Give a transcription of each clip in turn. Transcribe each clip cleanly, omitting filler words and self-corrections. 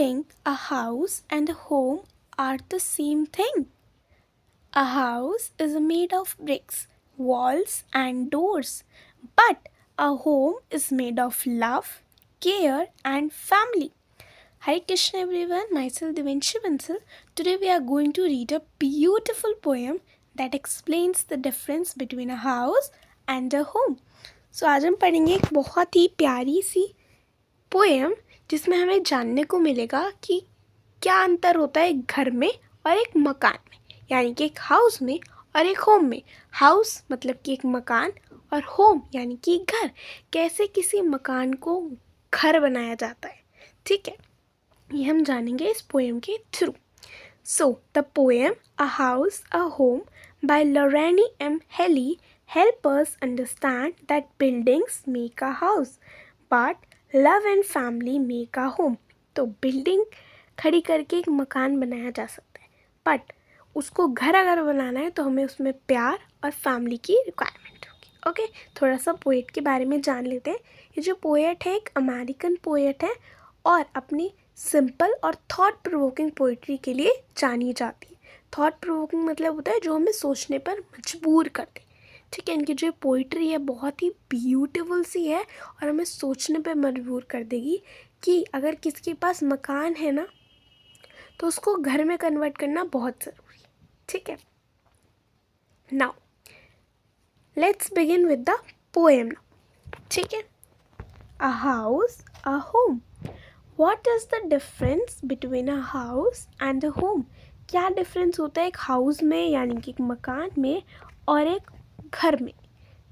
think a house and a home are the same thing? A house is made of bricks, walls, and doors, but a home is made of love, care, and family. Hi Krishna everyone, myself Devanshi Bansal. Today we are going to read a beautiful poem that explains the difference between a house and a home. So आज हम पढ़ेंगे एक बहुत ही प्यारी सी poem जिसमें हमें जानने को मिलेगा कि क्या अंतर होता है एक घर में और एक मकान में, यानी कि एक हाउस में और एक होम में. हाउस मतलब कि एक मकान और होम यानी कि घर. कैसे किसी मकान को घर बनाया जाता है, ठीक है, ये हम जानेंगे इस पोएम के through. So the poem a house a home by Lorraine M Halli help us understand that buildings make a house but love and family make a home. तो बिल्डिंग खड़ी करके एक मकान बनाया जा सकता है, बट उसको घर अगर बनाना है तो हमें उसमें प्यार और फैमिली की रिक्वायरमेंट होगी. ओके, थोड़ा सा पोएट के बारे में जान लेते हैं. ये जो पोएट है एक अमेरिकन पोएट है और अपनी सिंपल और थॉट प्रोवोकिंग पोइट्री के लिए जानी जाती है. थॉट प्रोवोकिंग मतलब होता है जो हमें सोचने पर मजबूर कर दे, ठीक है. इनकी जो पोइट्री है बहुत ही ब्यूटीफुल सी है और हमें सोचने पे मजबूर कर देगी कि अगर किसी के पास मकान है ना तो उसको घर में कन्वर्ट करना बहुत ज़रूरी है, ठीक है. Now let's begin with the poem now, ठीक है. अ house a home. What is the difference between a house and a home? क्या डिफरेंस होता है एक हाउस में यानी कि एक मकान में और एक घर में?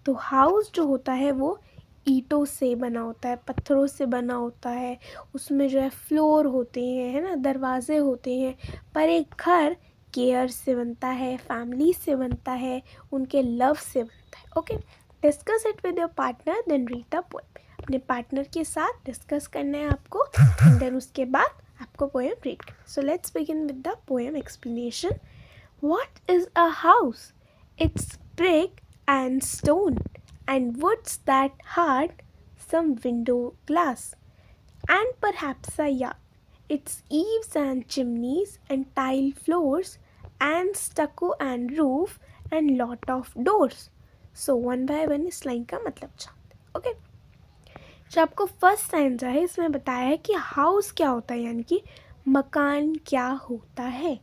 तो हाउस जो होता है वो ईंटों से बना होता है, पत्थरों से बना होता है, उसमें जो है फ्लोर होते हैं, है ना, दरवाजे होते हैं. पर एक घर केयर से बनता है, फैमिली से बनता है, उनके लव से बनता है. Okay, discuss it with your partner then read the poem. अपने पार्टनर के साथ डिस्कस करना है आपको एंड देन उसके बाद आपको पोएम रीड करना. So let's begin with the poem explanation. What is a house? It's brick and stone and woods that hard, some window glass, and perhaps a yard. Its eaves and chimneys and tile floors and stucco and roof and lot of doors. So one by one इस line का मतलब जानते. Okay, जो आपको first science है इसमें बताया है कि हाउस क्या होता है, यानी कि मकान क्या होता है.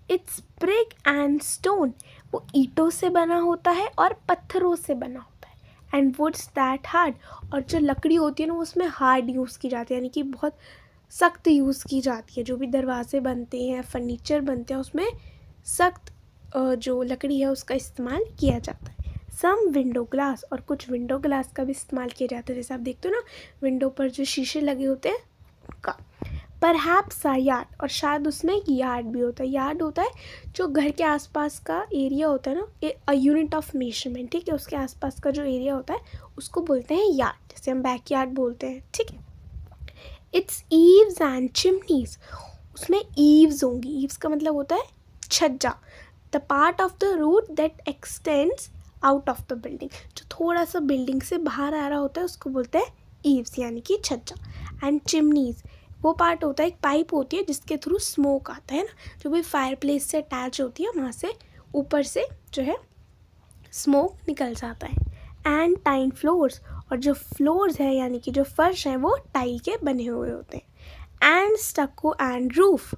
इट्स ब्रिक एंड स्टोन, वो ईंटों से बना होता है और पत्थरों से बना होता है. एंड वुड्स दैट हार्ड, और जो लकड़ी होती है ना वो उसमें हार्ड यूज़ की जाती है, यानी कि बहुत सख्त यूज़ की जाती है. जो भी दरवाजे बनते हैं, फर्नीचर बनते हैं, उसमें सख्त जो लकड़ी है उसका इस्तेमाल किया जाता है. सम विंडो ग्लास, और कुछ विंडो ग्लास का भी इस्तेमाल किया जाता है. जैसे आप देखते हो ना विंडो पर जो शीशे लगे होते हैं उनका. परहैप्स अ यार्ड, और शायद उसमें एक यार्ड भी होता है. यार्ड होता है जो घर के आसपास का एरिया होता है ना, अ यूनिट ऑफ मेजरमेंट, ठीक है. उसके आसपास का जो एरिया होता है उसको बोलते हैं यार्ड, जैसे हम बैक यार्ड बोलते हैं, ठीक है. इट्स ईव्स एंड चिमनीज, उसमें ईव्स होंगी. ईव्स का मतलब होता है छज्जा. The part of the roof that extends out of the building, जो थोड़ा सा बिल्डिंग से बाहर आ रहा होता है उसको बोलते हैं ईव्स यानी कि छज्जा. एंड चिमनीज, वो पार्ट होता है, एक पाइप होती है जिसके थ्रू स्मोक आता है ना, जो भी फायर प्लेस से अटैच होती है वहाँ से ऊपर से जो है स्मोक निकल जाता है. एंड टाइल फ्लोर्स, और जो फ्लोर्स है यानी कि जो फर्श है वो टाइल के बने हुए होते हैं. एंड स्टक्को एंड रूफ,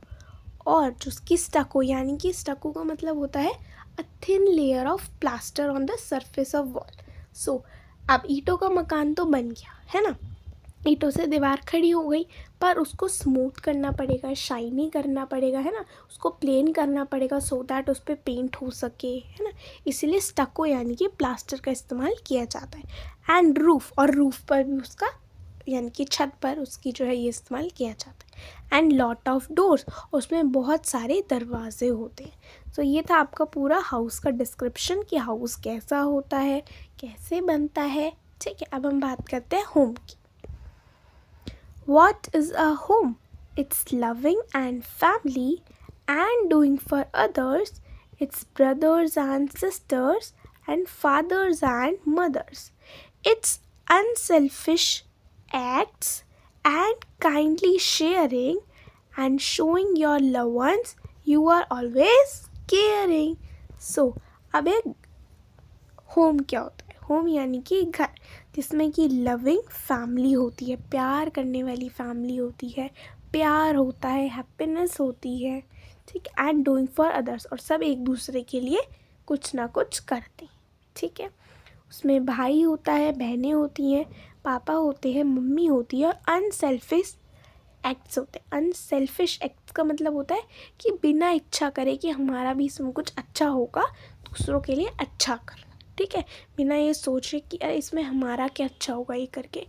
और जो उसकी स्टक्को, यानी कि स्टक्को का मतलब होता है a thin layer of plaster on the surface of wall. So अब ईंटों का मकान तो बन गया है ना, ईंटों से दीवार खड़ी हो गई, पर उसको स्मूथ करना पड़ेगा, शाइनी करना पड़ेगा, है ना, उसको प्लेन करना पड़ेगा सो दैट उस पर पेंट हो सके, है ना. इसीलिए स्टक्को यानी कि प्लास्टर का इस्तेमाल किया जाता है. एंड रूफ, और रूफ पर भी उसका यानी कि छत पर उसकी जो है ये इस्तेमाल किया जाता है. एंड लॉट ऑफ डोर्स, उसमें बहुत सारे दरवाजे होते हैं. तो ये था आपका पूरा हाउस का डिस्क्रिप्शन कि हाउस कैसा होता है, कैसे बनता है, ठीक है. अब हम बात करते हैं होम की. What is a home? It's loving and family and doing for others. It's brothers and sisters and fathers and mothers. It's unselfish acts and kindly sharing and showing your loved ones you are always caring. So अब एक home क्या होता है? Home यानी कि घर, जिसमें कि लविंग फैमिली होती है, प्यार करने वाली फैमिली होती है, प्यार होता है, हैप्पीनेस होती है, ठीक है, एंड डूइंग फॉर अदर्स, और सब एक दूसरे के लिए कुछ ना कुछ करते हैं, ठीक है। उसमें भाई होता है, बहनें होती हैं, पापा होते हैं, मम्मी होती है, और अनसेल्फिश एक्ट्स होते हैं। अनसेल्फिश एक्ट्स का मतलब होता है कि बिना इच्छा करे कि हमारा भी इसमें कुछ अच्छा होगा, दूसरों के लिए अच्छा करना, ठीक है, बिना ये सोचे कि अरे इसमें हमारा क्या अच्छा होगा ये करके,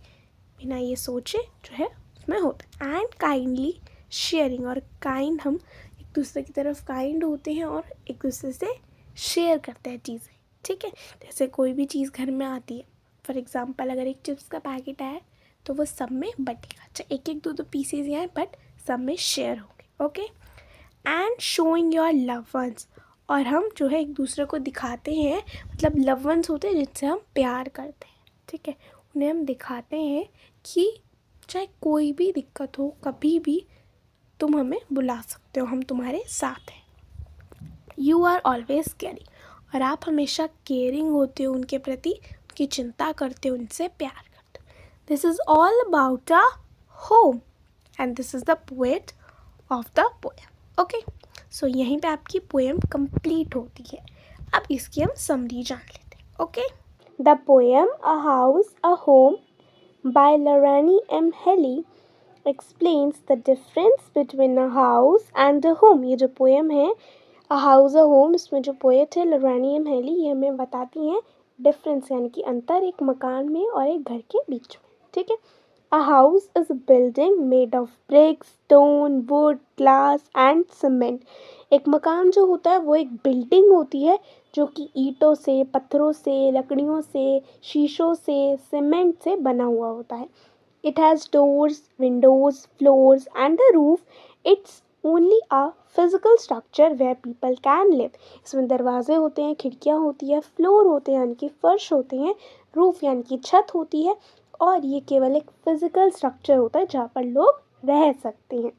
बिना ये सोचे जो है उसमें होता है। एंड काइंडली शेयरिंग, और काइंड, हम एक दूसरे की तरफ काइंड होते हैं और एक दूसरे से शेयर करते हैं चीज़ें, ठीक है। जैसे कोई भी चीज़ घर में आती है, फॉर एग्ज़ाम्पल अगर एक चिप्स का पैकेट आया तो वो सब में बटेगा, चाहे एक एक दो दो पीसेज आए बट सब में शेयर होंगे, okay. And showing your love ones, और हम जो है एक दूसरे को दिखाते हैं, मतलब लव वंस होते हैं जिनसे हम प्यार करते हैं, ठीक है, उन्हें हम दिखाते हैं कि चाहे कोई भी दिक्कत हो, कभी भी तुम हमें बुला सकते हो, हम तुम्हारे साथ हैं। यू आर ऑलवेज केयरिंग, और आप हमेशा केयरिंग होते हो उनके प्रति, उनकी चिंता करते हो, उनसे प्यार करते हो। This is all about a home and this is the poet of the poem, okay. So यहीं पे आपकी पोएम कंप्लीट होती है। अब इसकी हम समरी जान लेते हैं, okay. The poem a house a home by Lorraine M Halli explains the difference between a house and a home। ये जो पोएम है अ हाउस अ होम, इसमें जो पोएट है लरानी एम हेली, ये हमें बताती हैं डिफरेंस, यानी कि अंतर एक मकान में और एक घर के बीच में, ठीक है। A house is a building made of BRICS, stone, would, glass and cement. एक मकान जो होता है वो एक बिल्डिंग होती है जो कि ईंटों से, पत्थरों से, लकड़ियों से, शीशों से, सीमेंट से बना हुआ होता है। It has doors, windows, floors, and a roof. It's only a physical structure where people can live। इसमें दरवाजे होते हैं, खिड़कियाँ होती है, फ्लोर होते हैं यानी कि फर्श होते हैं, रूफ यानी कि छत होती है, और ये केवल एक फिजिकल स्ट्रक्चर होता है जहाँ पर लोग रह सकते हैं।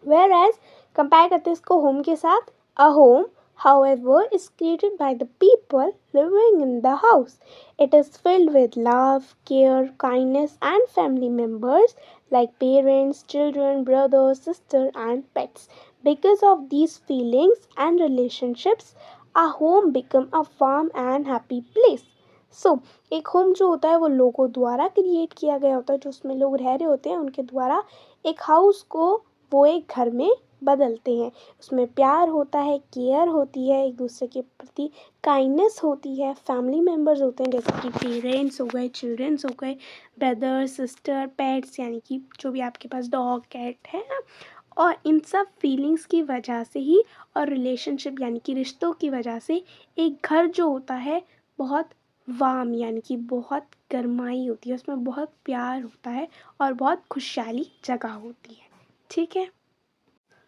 वेयर एज कंपेयर करते हैं इसको होम के साथ, a home however is created by the people living in the house। It is filled with love, care, kindness and family members like parents, children, brothers, sisters and pets। Because of these feelings and relationships, a home become a warm and happy place। सो एक home जो होता है वो लोगों द्वारा create किया गया होता है, जो उसमें लोग रह रहे होते हैं उनके द्वारा एक हाउस को वो एक घर में बदलते हैं। उसमें प्यार होता है, केयर होती है, एक दूसरे के प्रति काइंडनेस होती है, फैमिली मेम्बर्स होते हैं जैसे कि पेरेंट्स हो गए, चिल्ड्रंस हो गए, ब्रदर, सिस्टर, पेट्स यानी कि जो भी आपके पास डॉग, कैट है ना, और इन सब फीलिंग्स की वजह से ही और रिलेशनशिप यानी कि रिश्तों की वजह से एक घर जो होता है बहुत वार्म यानी कि बहुत गर्माई होती है, उसमें बहुत प्यार होता है और बहुत खुशहाली जगह होती है, ठीक है।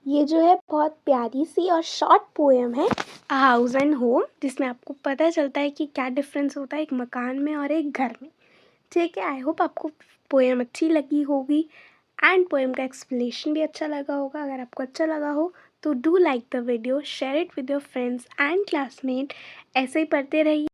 ये जो है बहुत प्यारी सी और शॉर्ट पोएम है अ हाउस एंड होम, जिसमें आपको पता चलता है कि क्या डिफरेंस होता है एक मकान में और एक घर में, ठीक है। आई होप आपको पोएम अच्छी लगी होगी एंड पोएम का एक्सप्लेनेशन भी अच्छा लगा होगा। अगर आपको अच्छा लगा हो तो do like the video, share it with your friends and classmate. ऐसे ही पढ़ते रहिए।